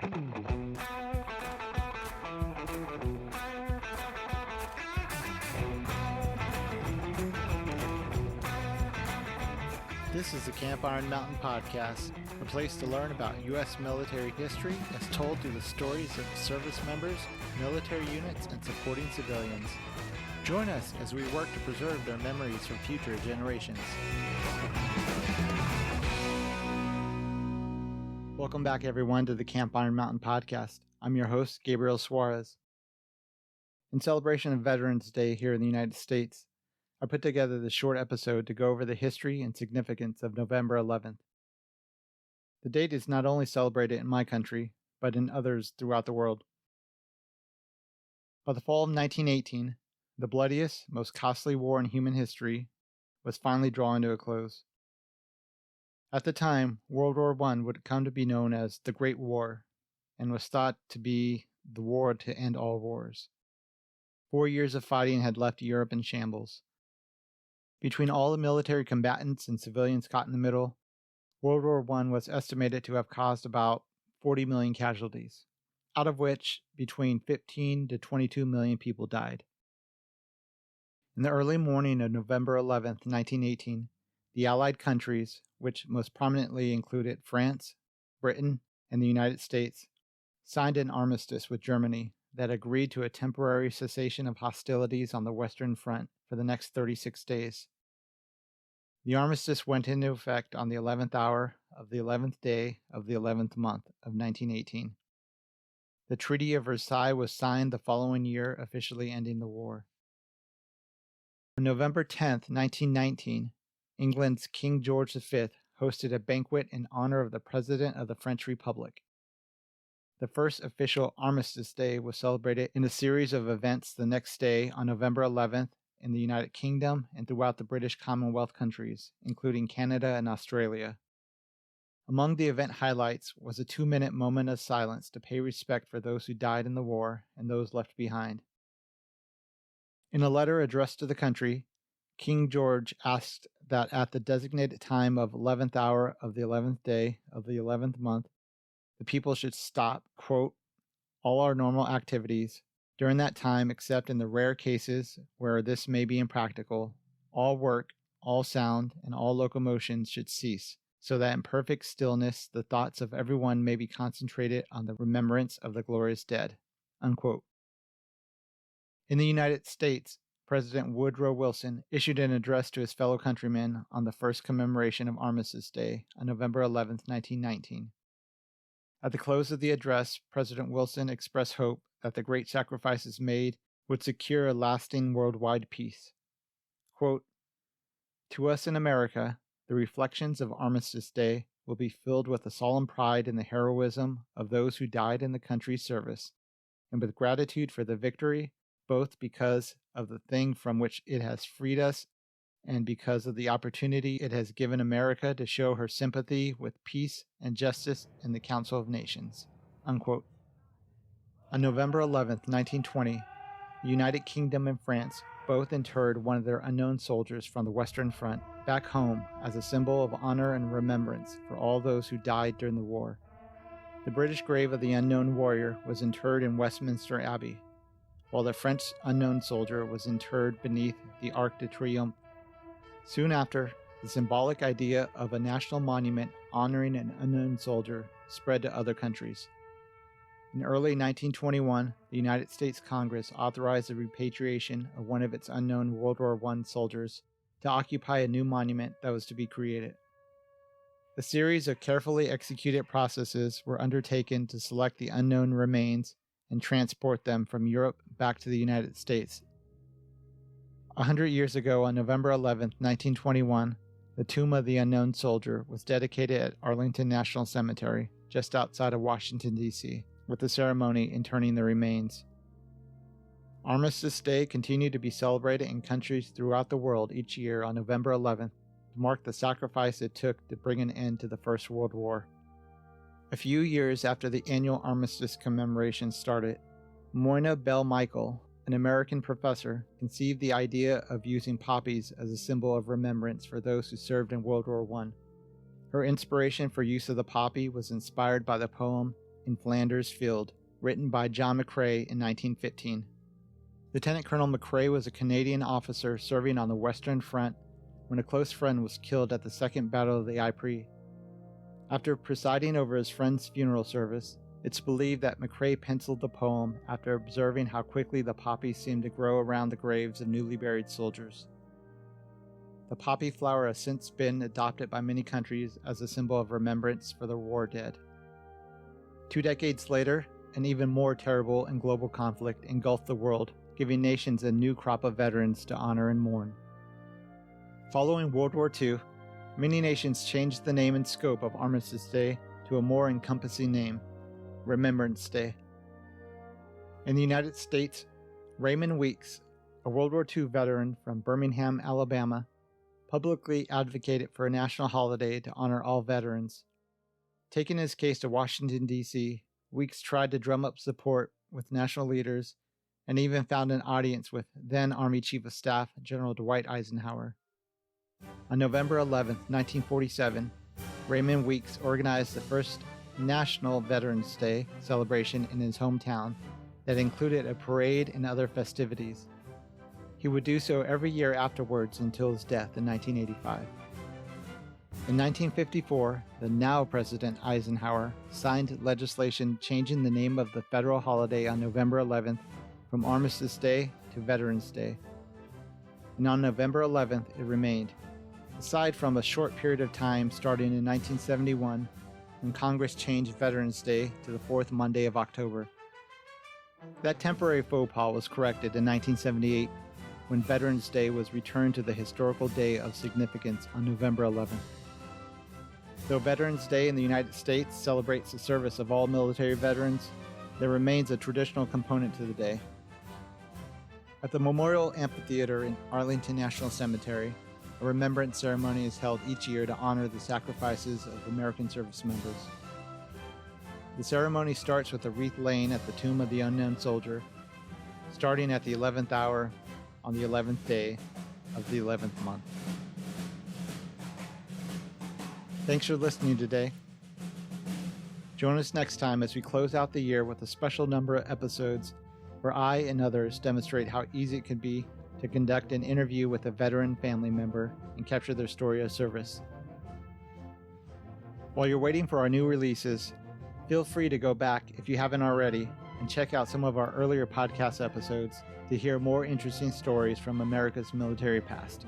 This is the Camp Iron Mountain Podcast, a place to learn about U.S. military history as told through the stories of service members, military units, and supporting civilians. Join us as we work to preserve their memories for future generations. Welcome back, everyone, to the Camp Iron Mountain Podcast. I'm your host, Gabriel Suarez. In celebration of Veterans Day here in the United States, I put together this short episode to go over the history and significance of November 11th. The date is not only celebrated in my country, but in others throughout the world. By the fall of 1918, the bloodiest, most costly war in human history was finally drawing to a close. At the time, World War I would come to be known as the Great War, and was thought to be the war to end all wars. 4 years of fighting had left Europe in shambles. Between all the military combatants and civilians caught in the middle, World War I was estimated to have caused about 40 million casualties, out of which between 15 to 22 million people died. In the early morning of November 11, 1918, the Allied countries, which most prominently included France, Britain, and the United States, signed an armistice with Germany that agreed to a temporary cessation of hostilities on the Western Front for the next 36 days. The armistice went into effect on the 11th hour of the 11th day of the 11th month of 1918. The Treaty of Versailles was signed the following year, officially ending the war. On November 10, 1919, England's King George V hosted a banquet in honor of the President of the French Republic. The first official Armistice Day was celebrated in a series of events the next day on November 11th in the United Kingdom and throughout the British Commonwealth countries, including Canada and Australia. Among the event highlights was a 2-minute moment of silence to pay respect for those who died in the war and those left behind. In a letter addressed to the country, King George asked that at the designated time of 11th hour of the 11th day of the 11th month, the people should stop, quote, all our normal activities. During that time, except in the rare cases where this may be impractical, all work, all sound, and all locomotion should cease, so that in perfect stillness the thoughts of everyone may be concentrated on the remembrance of the glorious dead. Unquote. In the United States, President Woodrow Wilson issued an address to his fellow countrymen on the first commemoration of Armistice Day on November 11, 1919. At the close of the address, President Wilson expressed hope that the great sacrifices made would secure a lasting worldwide peace. Quote, to us in America, the reflections of Armistice Day will be filled with a solemn pride in the heroism of those who died in the country's service, and with gratitude for the victory, both because of the thing from which it has freed us and because of the opportunity it has given America to show her sympathy with peace and justice in the Council of Nations. Unquote. On November 11, 1920, the United Kingdom and France both interred one of their unknown soldiers from the Western Front back home as a symbol of honor and remembrance for all those who died during the war. The British grave of the unknown warrior was interred in Westminster Abbey, while the French unknown soldier was interred beneath the Arc de Triomphe. Soon after, the symbolic idea of a national monument honoring an unknown soldier spread to other countries. In early 1921, the United States Congress authorized the repatriation of one of its unknown World War I soldiers to occupy a new monument that was to be created. A series of carefully executed processes were undertaken to select the unknown remains and transport them from Europe back to the United States. 100 years ago, on November 11, 1921, the tomb of the unknown soldier was dedicated at Arlington National Cemetery, just outside of Washington, D.C., with a ceremony interring the remains. Armistice Day continued to be celebrated in countries throughout the world each year on November 11th to mark the sacrifice it took to bring an end to the First World War. A few years after the annual Armistice commemoration started, Moyna Bell-Michael, an American professor, conceived the idea of using poppies as a symbol of remembrance for those who served in World War I. Her inspiration for use of the poppy was inspired by the poem in Flanders Field, written by John McCrae in 1915. Lieutenant Colonel McCrae was a Canadian officer serving on the Western Front when a close friend was killed at the Second Battle of the Ypres. After presiding over his friend's funeral service, it's believed that McCrae penciled the poem after observing how quickly the poppies seemed to grow around the graves of newly buried soldiers. The poppy flower has since been adopted by many countries as a symbol of remembrance for the war dead. 2 decades later, an even more terrible and global conflict engulfed the world, giving nations a new crop of veterans to honor and mourn. Following World War II, many nations changed the name and scope of Armistice Day to a more encompassing name, Remembrance Day. In the United States, Raymond Weeks, a World War II veteran from Birmingham, Alabama, publicly advocated for a national holiday to honor all veterans. Taking his case to Washington, D.C., Weeks tried to drum up support with national leaders and even found an audience with then Army Chief of Staff General Dwight Eisenhower. On November 11, 1947, Raymond Weeks organized the first National Veterans Day celebration in his hometown that included a parade and other festivities. He would do so every year afterwards until his death in 1985. In 1954, the now President Eisenhower signed legislation changing the name of the federal holiday on November 11th from Armistice Day to Veterans Day. And on November 11th, it remained, aside from a short period of time starting in 1971 when Congress changed Veterans Day to the fourth Monday of October. That temporary faux pas was corrected in 1978 when Veterans Day was returned to the historical day of significance on November 11th. Though Veterans Day in the United States celebrates the service of all military veterans, there remains a traditional component to the day. At the Memorial Amphitheater in Arlington National Cemetery, a remembrance ceremony is held each year to honor the sacrifices of American service members. The ceremony starts with a wreath laying at the tomb of the unknown soldier, starting at the 11th hour on the 11th day of the 11th month. Thanks for listening today. Join us next time as we close out the year with a special number of episodes where I and others demonstrate how easy it can be to conduct an interview with a veteran family member and capture their story of service. While you're waiting for our new releases, feel free to go back, if you haven't already, and check out some of our earlier podcast episodes to hear more interesting stories from America's military past.